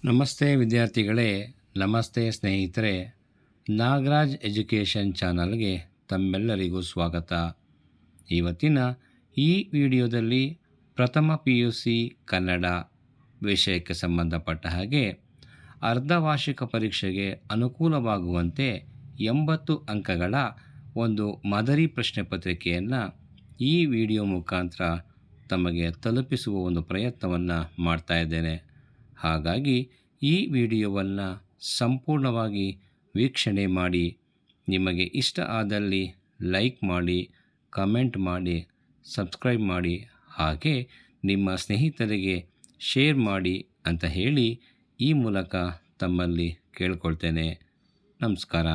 ನಮಸ್ತೆ ವಿದ್ಯಾರ್ಥಿಗಳೇ, ನಮಸ್ತೆ ಸ್ನೇಹಿತರೆ. ನಾಗರಾಜ್ ಎಜುಕೇಷನ್ ಚಾನಲ್ಗೆ ತಮ್ಮೆಲ್ಲರಿಗೂ ಸ್ವಾಗತ. ಇವತ್ತಿನ ಈ ವಿಡಿಯೋದಲ್ಲಿ ಪ್ರಥಮ PUC ಕನ್ನಡ ವಿಷಯಕ್ಕೆ ಸಂಬಂಧಪಟ್ಟ ಹಾಗೆ ಅರ್ಧವಾರ್ಷಿಕ ಪರೀಕ್ಷೆಗೆ ಅನುಕೂಲವಾಗುವಂತೆ 80 ಅಂಕಗಳ ಒಂದು ಮಾದರಿ ಪ್ರಶ್ನೆ ಪತ್ರಿಕೆಯನ್ನು ಈ ವಿಡಿಯೋ ಮುಖಾಂತರ ತಮಗೆ ತಲುಪಿಸುವ ಒಂದು ಪ್ರಯತ್ನವನ್ನು ಮಾಡ್ತಾ ಇದ್ದೇನೆ. ಹಾಗಾಗಿ ಈ ವಿಡಿಯೋವನ್ನು ಸಂಪೂರ್ಣವಾಗಿ ವೀಕ್ಷಣೆ ಮಾಡಿ, ನಿಮಗೆ ಇಷ್ಟ ಆದಲ್ಲಿ ಲೈಕ್ ಮಾಡಿ, ಕಮೆಂಟ್ ಮಾಡಿ, ಸಬ್ಸ್ಕ್ರೈಬ್ ಮಾಡಿ, ಹಾಗೆ ನಿಮ್ಮ ಸ್ನೇಹಿತರಿಗೆ ಶೇರ್ ಮಾಡಿ ಅಂತ ಹೇಳಿ ಈ ಮೂಲಕ ತಮ್ಮಲ್ಲಿ ಕೇಳ್ಕೊಳ್ತೇನೆ. ನಮಸ್ಕಾರ.